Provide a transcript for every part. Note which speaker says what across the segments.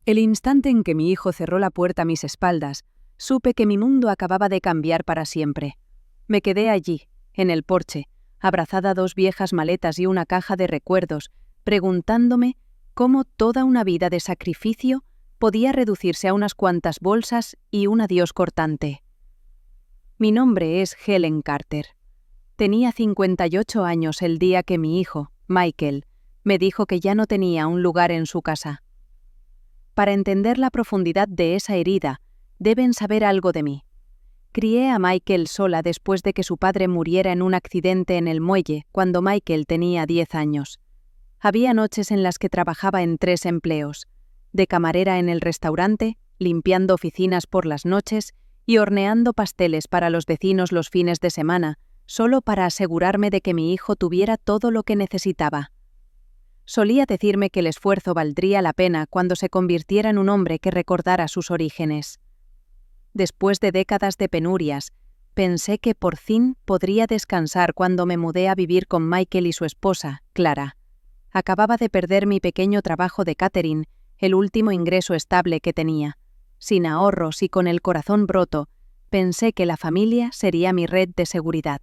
Speaker 1: El instante en que mi hijo cerró la puerta a mis espaldas, supe que mi mundo acababa de cambiar para siempre. Me quedé allí, en el porche, abrazada a 2 viejas maletas y una caja de recuerdos, preguntándome cómo toda una vida de sacrificio podía reducirse a unas cuantas bolsas y un adiós cortante. Mi nombre es Helen Carter. Tenía 58 años el día que mi hijo, Michael, me dijo que ya no tenía un lugar en su casa. Para entender la profundidad de esa herida, deben saber algo de mí. Crié a Michael sola después de que su padre muriera en un accidente en el muelle cuando Michael tenía 10 años. Había noches en las que trabajaba en 3 empleos, de camarera en el restaurante, limpiando oficinas por las noches y horneando pasteles para los vecinos los fines de semana, solo para asegurarme de que mi hijo tuviera todo lo que necesitaba. Solía decirme que el esfuerzo valdría la pena cuando se convirtiera en un hombre que recordara sus orígenes. Después de décadas de penurias, pensé que por fin podría descansar cuando me mudé a vivir con Michael y su esposa, Clara. Acababa de perder mi pequeño trabajo de catering, el último ingreso estable que tenía. Sin ahorros y con el corazón roto, pensé que la familia sería mi red de seguridad.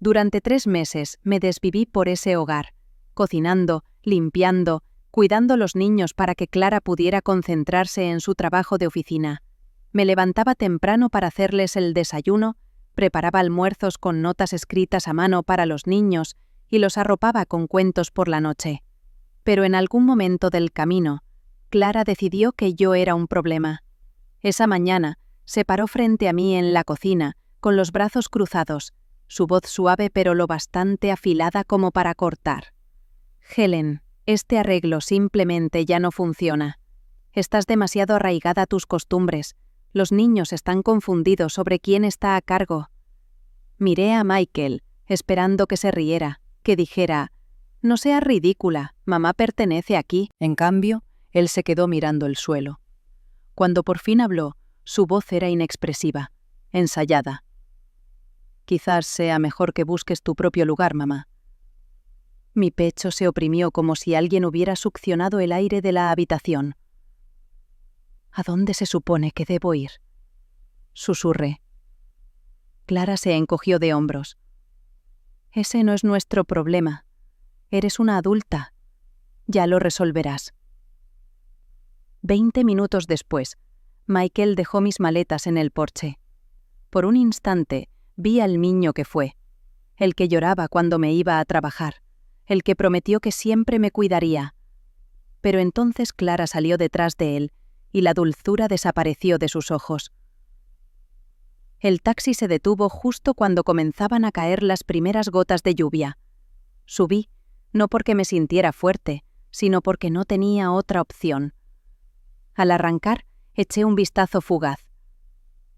Speaker 1: Durante 3 meses me desviví por ese hogar, cocinando, limpiando, cuidando los niños para que Clara pudiera concentrarse en su trabajo de oficina. Me levantaba temprano para hacerles el desayuno, preparaba almuerzos con notas escritas a mano para los niños y los arropaba con cuentos por la noche. Pero en algún momento del camino, Clara decidió que yo era un problema. Esa mañana se paró frente a mí en la cocina, con los brazos cruzados, su voz suave pero lo bastante afilada como para cortar. «Helen, este arreglo simplemente ya no funciona. Estás demasiado arraigada a tus costumbres. Los niños están confundidos sobre quién está a cargo». Miré a Michael, esperando que se riera, que dijera: «No seas ridícula, mamá pertenece aquí». En cambio, él se quedó mirando el suelo. Cuando por fin habló, su voz era inexpresiva, ensayada. «Quizás sea mejor que busques tu propio lugar, mamá». Mi pecho se oprimió como si alguien hubiera succionado el aire de la habitación. «¿A dónde se supone que debo ir?», susurré. Clara se encogió de hombros. «Ese no es nuestro problema. Eres una adulta. Ya lo resolverás». 20 minutos después, Michael dejó mis maletas en el porche. Por un instante vi al niño que fue, el que lloraba cuando me iba a trabajar, el que prometió que siempre me cuidaría. Pero entonces Clara salió detrás de él y la dulzura desapareció de sus ojos. El taxi se detuvo justo cuando comenzaban a caer las primeras gotas de lluvia. Subí, no porque me sintiera fuerte, sino porque no tenía otra opción. Al arrancar, eché un vistazo fugaz.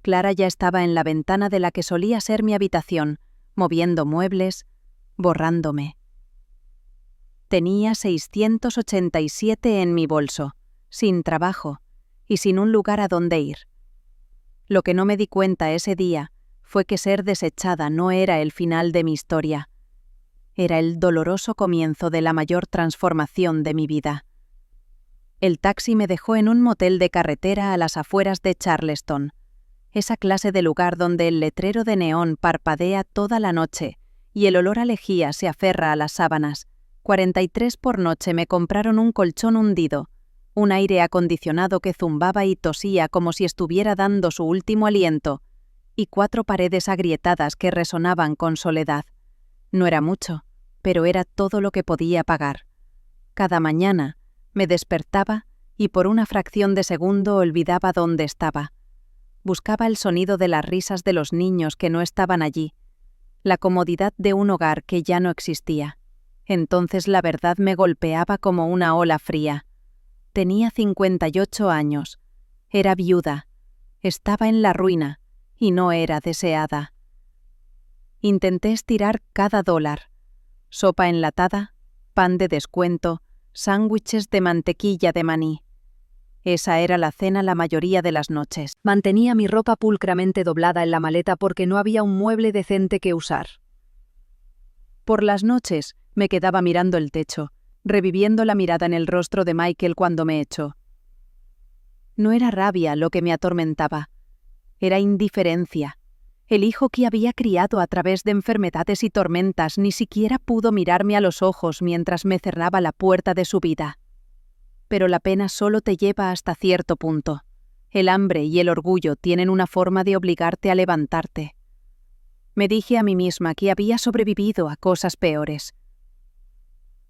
Speaker 1: Clara ya estaba en la ventana de la que solía ser mi habitación, moviendo muebles, borrándome. Tenía 687 en mi bolso, sin trabajo y sin un lugar a donde ir. Lo que no me di cuenta ese día fue que ser desechada no era el final de mi historia. Era el doloroso comienzo de la mayor transformación de mi vida. El taxi me dejó en un motel de carretera a las afueras de Charleston, esa clase de lugar donde el letrero de neón parpadea toda la noche y el olor a lejía se aferra a las sábanas. 43 por noche me compraron un colchón hundido, un aire acondicionado que zumbaba y tosía como si estuviera dando su último aliento, y 4 paredes agrietadas que resonaban con soledad. No era mucho, pero era todo lo que podía pagar. Cada mañana me despertaba y por una fracción de segundo olvidaba dónde estaba. Buscaba el sonido de las risas de los niños que no estaban allí, la comodidad de un hogar que ya no existía. Entonces la verdad me golpeaba como una ola fría. Tenía 58 años. Era viuda. Estaba en la ruina y no era deseada. Intenté estirar cada $. Sopa enlatada, pan de descuento, sándwiches de mantequilla de maní. Esa era la cena la mayoría de las noches. Mantenía mi ropa pulcramente doblada en la maleta porque no había un mueble decente que usar. Por las noches me quedaba mirando el techo, reviviendo la mirada en el rostro de Michael cuando me echó. No era rabia lo que me atormentaba. Era indiferencia. El hijo que había criado a través de enfermedades y tormentas ni siquiera pudo mirarme a los ojos mientras me cerraba la puerta de su vida. Pero la pena solo te lleva hasta cierto punto. El hambre y el orgullo tienen una forma de obligarte a levantarte. Me dije a mí misma que había sobrevivido a cosas peores.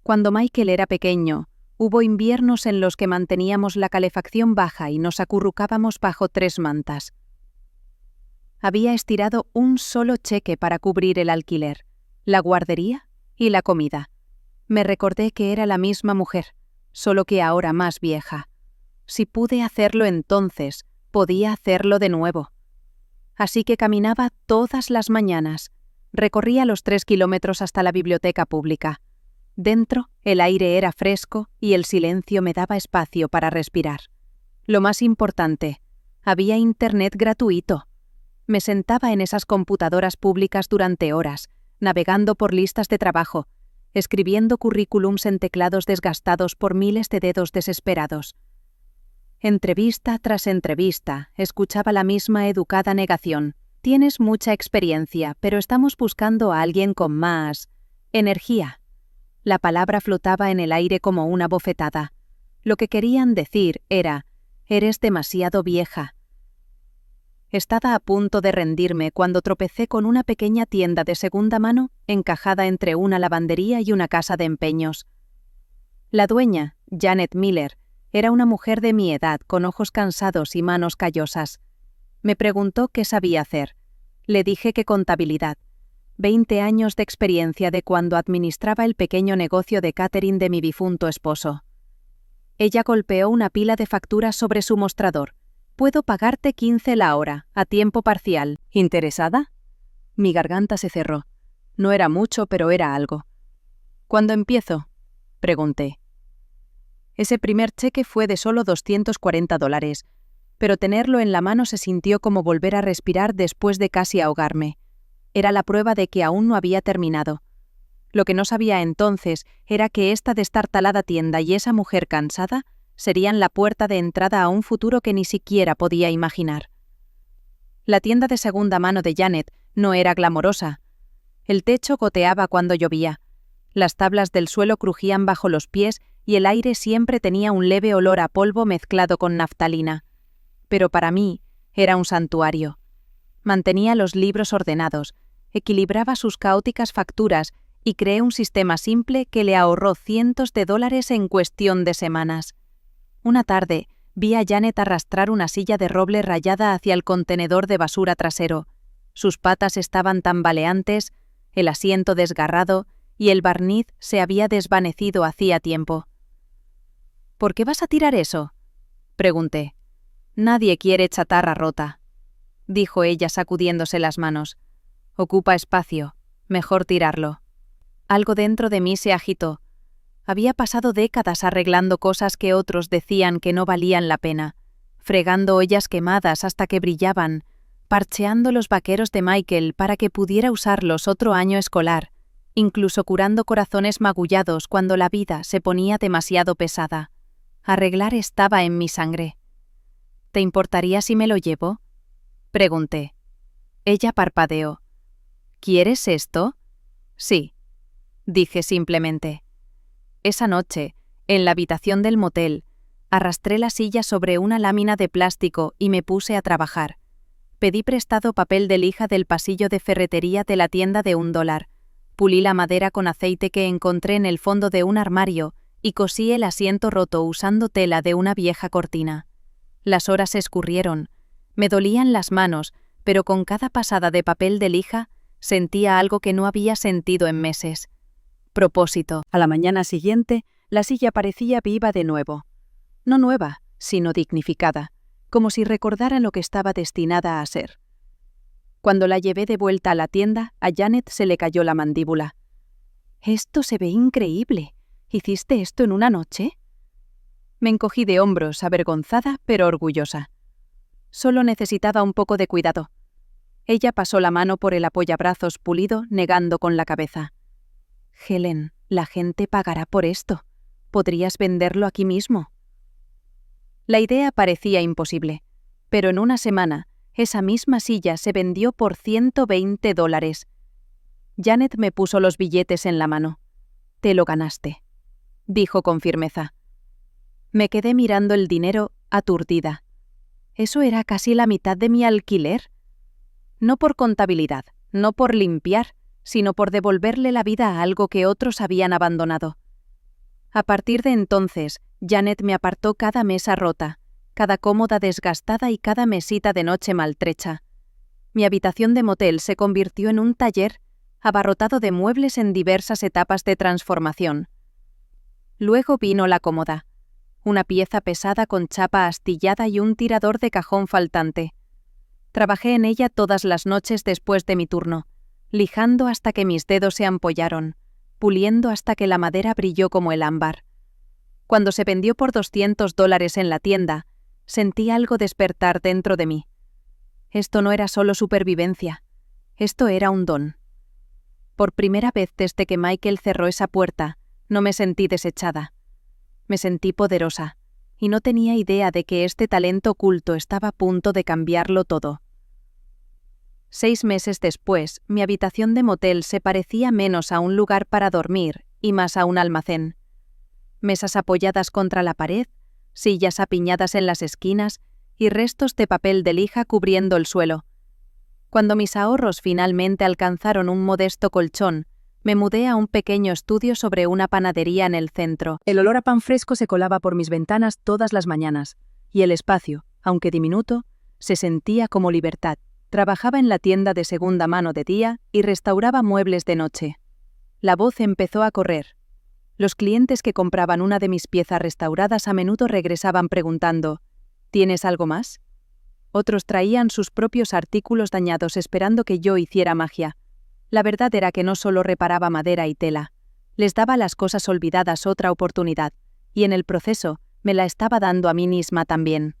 Speaker 1: Cuando Michael era pequeño, hubo inviernos en los que manteníamos la calefacción baja y nos acurrucábamos bajo 3 mantas. Había estirado un solo cheque para cubrir el alquiler, la guardería y la comida. Me recordé que era la misma mujer, solo que ahora más vieja. Si pude hacerlo entonces, podía hacerlo de nuevo. Así que caminaba todas las mañanas. Recorría los 3 kilómetros hasta la biblioteca pública. Dentro, el aire era fresco y el silencio me daba espacio para respirar. Lo más importante, había internet gratuito. Me sentaba en esas computadoras públicas durante horas, navegando por listas de trabajo, escribiendo currículums en teclados desgastados por miles de dedos desesperados. Entrevista tras entrevista, escuchaba la misma educada negación. Tienes mucha experiencia, pero estamos buscando a alguien con más energía. La palabra flotaba en el aire como una bofetada. Lo que querían decir era, eres demasiado vieja. Estaba a punto de rendirme cuando tropecé con una pequeña tienda de segunda mano encajada entre una lavandería y una casa de empeños. La dueña, Janet Miller, era una mujer de mi edad con ojos cansados y manos callosas. Me preguntó qué sabía hacer. Le dije que contabilidad. 20 años de experiencia de cuando administraba el pequeño negocio de catering de mi difunto esposo. Ella golpeó una pila de facturas sobre su mostrador. Puedo pagarte 15 la hora, a tiempo parcial. ¿Interesada? Mi garganta se cerró. No era mucho, pero era algo. ¿Cuándo empiezo? Pregunté. Ese primer cheque fue de solo $240, pero tenerlo en la mano se sintió como volver a respirar después de casi ahogarme. Era la prueba de que aún no había terminado. Lo que no sabía entonces era que esta destartalada tienda y esa mujer cansada serían la puerta de entrada a un futuro que ni siquiera podía imaginar. La tienda de segunda mano de Janet no era glamorosa. El techo goteaba cuando llovía. Las tablas del suelo crujían bajo los pies y el aire siempre tenía un leve olor a polvo mezclado con naftalina. Pero para mí era un santuario. Mantenía los libros ordenados, equilibraba sus caóticas facturas y creé un sistema simple que le ahorró cientos de dólares en cuestión de semanas. Una tarde, vi a Janet arrastrar una silla de roble rayada hacia el contenedor de basura trasero. Sus patas estaban tambaleantes, el asiento desgarrado y el barniz se había desvanecido hacía tiempo. ¿Por qué vas a tirar eso?, pregunté. Nadie quiere chatarra rota, dijo ella sacudiéndose las manos. Ocupa espacio, mejor tirarlo. Algo dentro de mí se agitó. Había pasado décadas arreglando cosas que otros decían que no valían la pena, fregando ollas quemadas hasta que brillaban, parcheando los vaqueros de Michael para que pudiera usarlos otro año escolar, incluso curando corazones magullados cuando la vida se ponía demasiado pesada. Arreglar estaba en mi sangre. ¿Te importaría si me lo llevo?, pregunté. Ella parpadeó. ¿Quieres esto? Sí, dije simplemente. Esa noche, en la habitación del motel, arrastré la silla sobre una lámina de plástico y me puse a trabajar. Pedí prestado papel de lija del pasillo de ferretería de la tienda de $1. Pulí la madera con aceite que encontré en el fondo de un armario y cosí el asiento roto usando tela de una vieja cortina. Las horas escurrieron. Me dolían las manos, pero con cada pasada de papel de lija sentía algo que no había sentido en meses. Propósito. A la mañana siguiente, la silla parecía viva de nuevo. No nueva, sino dignificada, como si recordara lo que estaba destinada a ser. Cuando la llevé de vuelta a la tienda, a Janet se le cayó la mandíbula. «Esto se ve increíble. ¿Hiciste esto en una noche?» Me encogí de hombros, avergonzada pero orgullosa. Solo necesitaba un poco de cuidado. Ella pasó la mano por el apoyabrazos pulido, negando con la cabeza. «Helen, la gente pagará por esto. Podrías venderlo aquí mismo». La idea parecía imposible, pero en una semana, esa misma silla se vendió por $120. Janet me puso los billetes en la mano. «Te lo ganaste», dijo con firmeza. Me quedé mirando el dinero, aturdida. ¿Eso era casi la mitad de mi alquiler? No por contabilidad, no por limpiar, sino por devolverle la vida a algo que otros habían abandonado. A partir de entonces, Janet me apartó cada mesa rota, cada cómoda desgastada y cada mesita de noche maltrecha. Mi habitación de motel se convirtió en un taller abarrotado de muebles en diversas etapas de transformación. Luego vino la cómoda, una pieza pesada con chapa astillada y un tirador de cajón faltante. Trabajé en ella todas las noches después de mi turno, lijando hasta que mis dedos se ampollaron, puliendo hasta que la madera brilló como el ámbar. Cuando se vendió por $200 en la tienda, sentí algo despertar dentro de mí. Esto no era solo supervivencia, esto era un don. Por primera vez desde que Michael cerró esa puerta, no me sentí desechada. Me sentí poderosa, y no tenía idea de que este talento oculto estaba a punto de cambiarlo todo. 6 meses después, mi habitación de motel se parecía menos a un lugar para dormir y más a un almacén. Mesas apoyadas contra la pared, sillas apiñadas en las esquinas y restos de papel de lija cubriendo el suelo. Cuando mis ahorros finalmente alcanzaron un modesto colchón, me mudé a un pequeño estudio sobre una panadería en el centro. El olor a pan fresco se colaba por mis ventanas todas las mañanas, y el espacio, aunque diminuto, se sentía como libertad. Trabajaba en la tienda de segunda mano de día y restauraba muebles de noche. La voz empezó a correr. Los clientes que compraban una de mis piezas restauradas a menudo regresaban preguntando: ¿tienes algo más? Otros traían sus propios artículos dañados esperando que yo hiciera magia. La verdad era que no solo reparaba madera y tela, les daba a las cosas olvidadas otra oportunidad, y en el proceso me la estaba dando a mí misma también.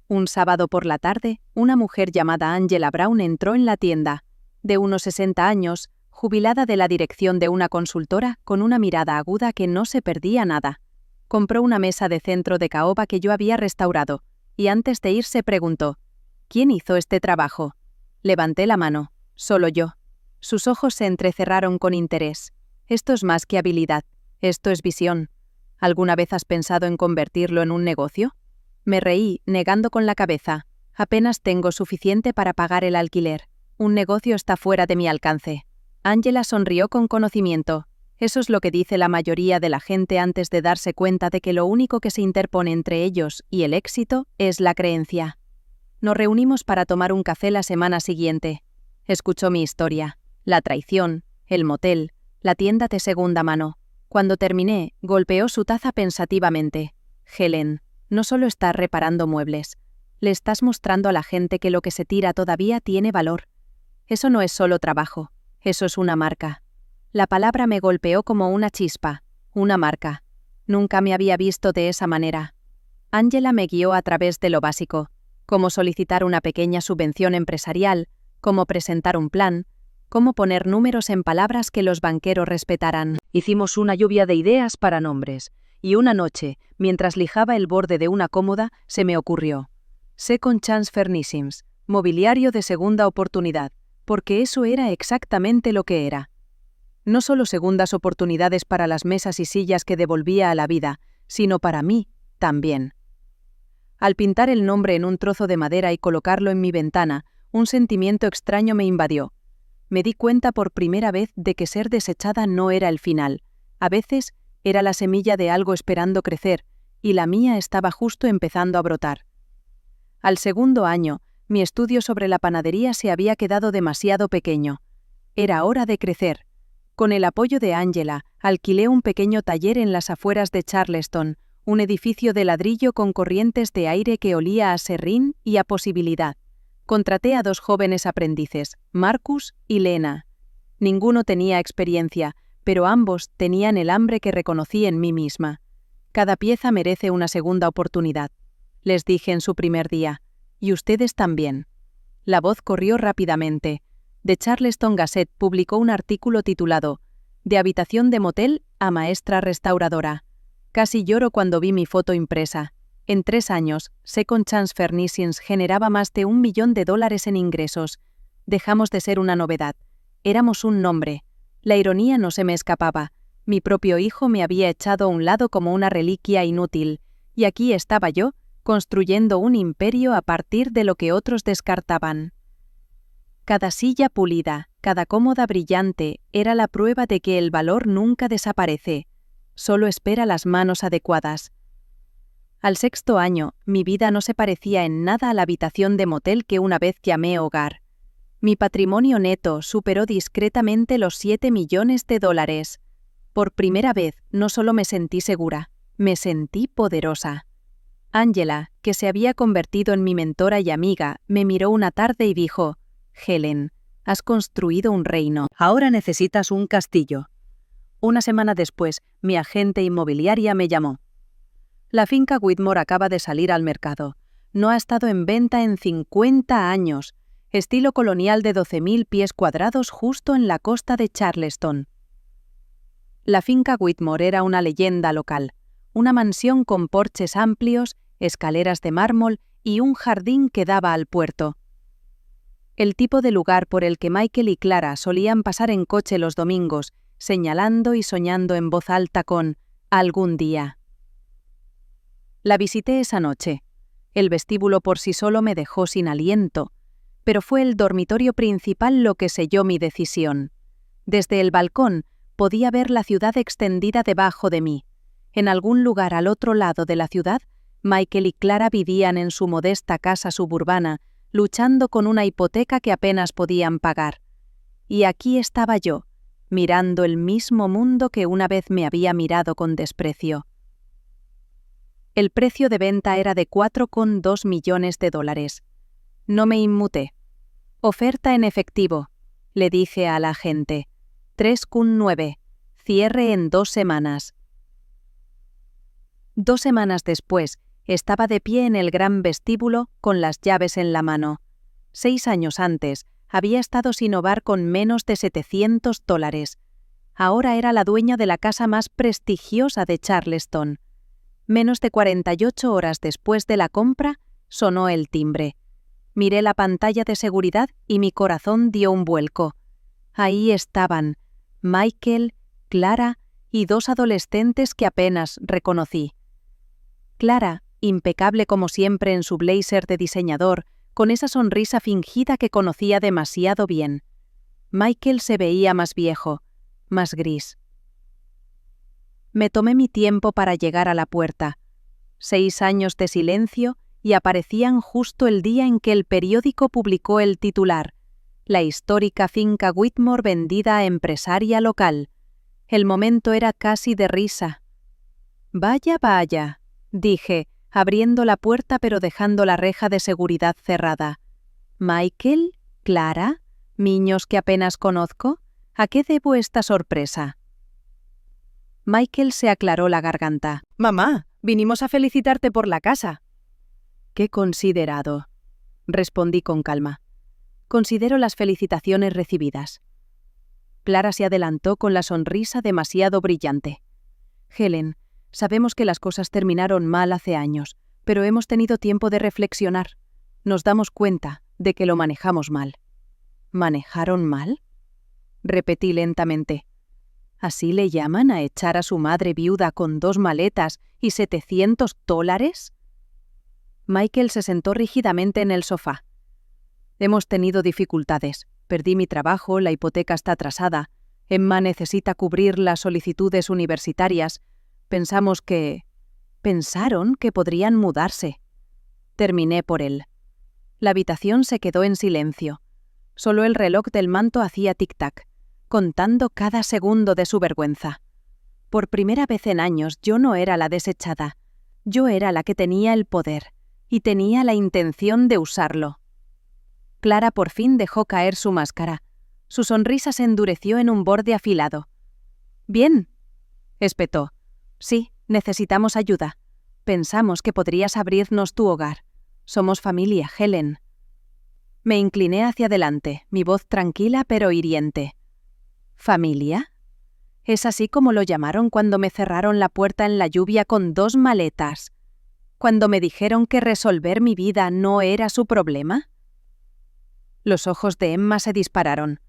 Speaker 1: Un sábado por la tarde, una mujer llamada Angela Brown entró en la tienda, de unos 60 años, jubilada de la dirección de una consultora, con una mirada aguda que no se perdía nada. Compró una mesa de centro de caoba que yo había restaurado, y antes de irse preguntó: ¿quién hizo este trabajo? Levanté la mano: solo yo. Sus ojos se entrecerraron con interés. Esto es más que habilidad, esto es visión. ¿Alguna vez has pensado en convertirlo en un negocio? Me reí, negando con la cabeza. Apenas tengo suficiente para pagar el alquiler. Un negocio está fuera de mi alcance. Angela sonrió con conocimiento. Eso es lo que dice la mayoría de la gente antes de darse cuenta de que lo único que se interpone entre ellos y el éxito es la creencia. Nos reunimos para tomar un café la semana siguiente. Escuchó mi historia, la traición, el motel, la tienda de segunda mano. Cuando terminé, golpeó su taza pensativamente. Helen, no solo estás reparando muebles, le estás mostrando a la gente que lo que se tira todavía tiene valor. Eso no es solo trabajo, eso es una marca. La palabra me golpeó como una chispa, una marca. Nunca me había visto de esa manera. Angela me guió a través de lo básico, cómo solicitar una pequeña subvención empresarial, cómo presentar un plan, cómo poner números en palabras que los banqueros respetaran. Hicimos una lluvia de ideas para nombres, y una noche, mientras lijaba el borde de una cómoda, se me ocurrió: Second Chance Furnishings, mobiliario de segunda oportunidad, porque eso era exactamente lo que era. No solo segundas oportunidades para las mesas y sillas que devolvía a la vida, sino para mí también. Al pintar el nombre en un trozo de madera y colocarlo en mi ventana, un sentimiento extraño me invadió. Me di cuenta por primera vez de que ser desechada no era el final. A veces era la semilla de algo esperando crecer, y la mía estaba justo empezando a brotar. Al segundo año, mi estudio sobre la panadería se había quedado demasiado pequeño. Era hora de crecer. Con el apoyo de Angela, alquilé un pequeño taller en las afueras de Charleston, un edificio de ladrillo con corrientes de aire que olía a serrín y a posibilidad. Contraté a 2 jóvenes aprendices, Marcus y Lena. Ninguno tenía experiencia, pero ambos tenían el hambre que reconocí en mí misma. Cada pieza merece una segunda oportunidad, les dije en su primer día, y ustedes también. La voz corrió rápidamente. The Charleston Gazette publicó un artículo titulado «De habitación de motel a maestra restauradora». Casi lloro cuando vi mi foto impresa. En 3 años, Second Chance Furnishings generaba más de $1 millón en ingresos. Dejamos de ser una novedad. Éramos un nombre. La ironía no se me escapaba. Mi propio hijo me había echado a un lado como una reliquia inútil, y aquí estaba yo, construyendo un imperio a partir de lo que otros descartaban. Cada silla pulida, cada cómoda brillante, era la prueba de que el valor nunca desaparece, solo espera las manos adecuadas. Al 6º año, mi vida no se parecía en nada a la habitación de motel que una vez llamé hogar. Mi patrimonio neto superó discretamente los $7 millones. Por primera vez, no solo me sentí segura, me sentí poderosa. Angela, que se había convertido en mi mentora y amiga, me miró una tarde y dijo: «Helen, has construido un reino. Ahora necesitas un castillo». Una semana después, mi agente inmobiliaria me llamó. La finca Whitmore acaba de salir al mercado. No ha estado en venta en 50 años. Estilo colonial de 12.000 pies cuadrados justo en la costa de Charleston. La finca Whitmore era una leyenda local. Una mansión con porches amplios, escaleras de mármol y un jardín que daba al puerto. El tipo de lugar por el que Michael y Clara solían pasar en coche los domingos, señalando y soñando en voz alta con «algún día». La visité esa noche. El vestíbulo por sí solo me dejó sin aliento, pero fue el dormitorio principal lo que selló mi decisión. Desde el balcón podía ver la ciudad extendida debajo de mí. En algún lugar al otro lado de la ciudad, Michael y Clara vivían en su modesta casa suburbana, luchando con una hipoteca que apenas podían pagar. Y aquí estaba yo, mirando el mismo mundo que una vez me había mirado con desprecio. El precio de venta era de $4,2 millones. No me inmuté. «Oferta en efectivo», le dije a la agente. $3,9. Cierre en 2 semanas. 2 semanas después, estaba de pie en el gran vestíbulo con las llaves en la mano. 6 años antes, había estado sin hogar con menos de $700. Ahora era la dueña de la casa más prestigiosa de Charleston. Menos de 48 horas después de la compra, sonó el timbre. Miré la pantalla de seguridad y mi corazón dio un vuelco. Ahí estaban, Michael, Clara y 2 adolescentes que apenas reconocí. Clara, impecable como siempre en su blazer de diseñador, con esa sonrisa fingida que conocía demasiado bien. Michael se veía más viejo, más gris. Me tomé mi tiempo para llegar a la puerta. 6 años de silencio y aparecían justo el día en que el periódico publicó el titular: «La histórica finca Whitmore vendida a empresaria local». El momento era casi de risa. «Vaya, vaya», dije, abriendo la puerta pero dejando la reja de seguridad cerrada. «Michael, Clara, niños que apenas conozco, ¿a qué debo esta sorpresa?» Michael se aclaró la garganta. «Mamá, vinimos a felicitarte por la casa». «Qué considerado», respondí con calma. «Considero las felicitaciones recibidas». Clara se adelantó con la sonrisa demasiado brillante. «Helen, sabemos que las cosas terminaron mal hace años, pero hemos tenido tiempo de reflexionar. Nos damos cuenta de que lo manejamos mal». «¿Manejaron mal?», repetí lentamente. ¿Así le llaman a echar a su madre viuda con 2 maletas y $700? Michael se sentó rígidamente en el sofá. «Hemos tenido dificultades. Perdí mi trabajo, la hipoteca está atrasada. Emma necesita cubrir las solicitudes universitarias. Pensaron que podrían mudarse». Terminé por él. La habitación se quedó en silencio. Solo el reloj del manto hacía tic-tac, contando cada segundo de su vergüenza. Por primera vez en años yo no era la desechada. Yo era la que tenía el poder, y tenía la intención de usarlo. Clara por fin dejó caer su máscara. Su sonrisa se endureció en un borde afilado. «Bien», espetó. «Sí, necesitamos ayuda. Pensamos que podrías abrirnos tu hogar. Somos familia, Helen». Me incliné hacia adelante, mi voz tranquila pero hiriente. «¿Familia? ¿Es así como lo llamaron cuando me cerraron la puerta en la lluvia con 2 maletas?» cuando me dijeron que resolver mi vida no era su problema? Los ojos de Emma se dispararon.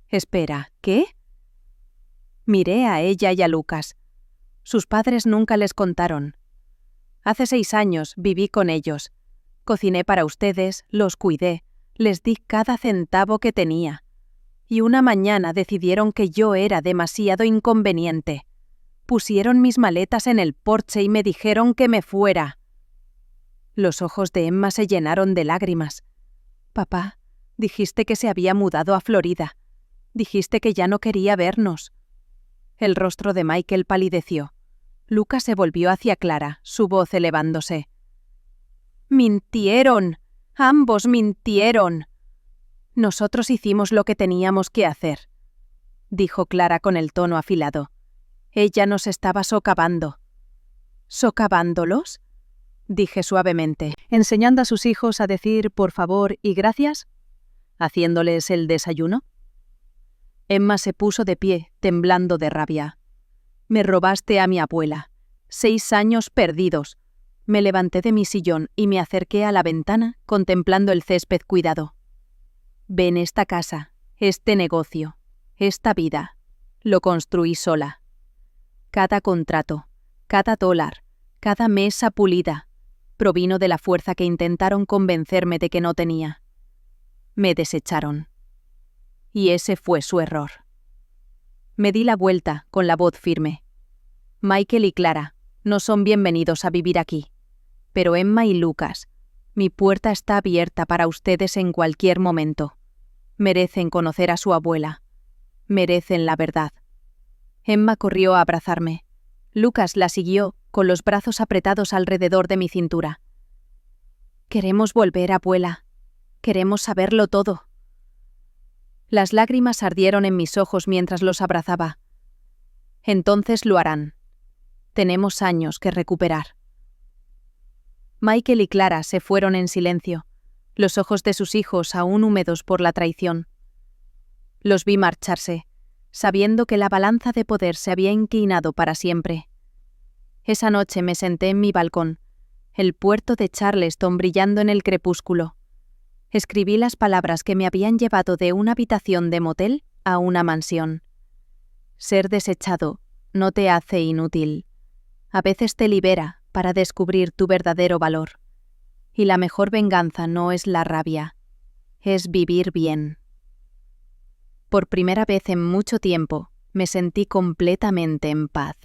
Speaker 1: Espera, ¿qué? Miré a ella y a Lucas. Sus padres nunca les contaron. Hace 6 años viví con ellos. Cociné para ustedes, los cuidé, les di cada centavo que tenía. Y una mañana decidieron que yo era demasiado inconveniente. Pusieron mis maletas en el porche y me dijeron que me fuera. Los ojos de Emma se llenaron de lágrimas. Papá, dijiste que se había mudado a Florida. Dijiste que ya no quería vernos. El rostro de Michael palideció. Lucas se volvió hacia Clara, su voz elevándose. ¡Mintieron! ¡Ambos mintieron! Nosotros hicimos lo que teníamos que hacer, dijo Clara con el tono afilado. Ella nos estaba socavando. ¿Socavándolos?, dije suavemente, enseñando a sus hijos a decir por favor y gracias, haciéndoles el desayuno. Emma se puso de pie, temblando de rabia. Me robaste a mi abuela. 6 años perdidos. Me levanté de mi sillón y me acerqué a la ventana, contemplando el césped cuidado. Ven, esta casa, este negocio, esta vida, lo construí sola. Cada contrato, cada dólar, cada mesa pulida, provino de la fuerza que intentaron convencerme de que no tenía. Me desecharon. Y ese fue su error. Me di la vuelta, con la voz firme. Michael y Clara no son bienvenidos a vivir aquí. Pero Emma y Lucas, mi puerta está abierta para ustedes en cualquier momento. Merecen conocer a su abuela. Merecen la verdad. Emma corrió a abrazarme. Lucas la siguió, con los brazos apretados alrededor de mi cintura. Queremos volver, abuela. Queremos saberlo todo. Las lágrimas ardieron en mis ojos mientras los abrazaba. Entonces lo harán. Tenemos años que recuperar. Michael y Clara se fueron en silencio, los ojos de sus hijos aún húmedos por la traición. Los vi marcharse, sabiendo que la balanza de poder se había inclinado para siempre. Esa noche me senté en mi balcón, el puerto de Charleston brillando en el crepúsculo. Escribí las palabras que me habían llevado de una habitación de motel a una mansión. Ser desechado no te hace inútil. A veces te libera para descubrir tu verdadero valor. Y la mejor venganza no es la rabia, es vivir bien. Por primera vez en mucho tiempo, me sentí completamente en paz.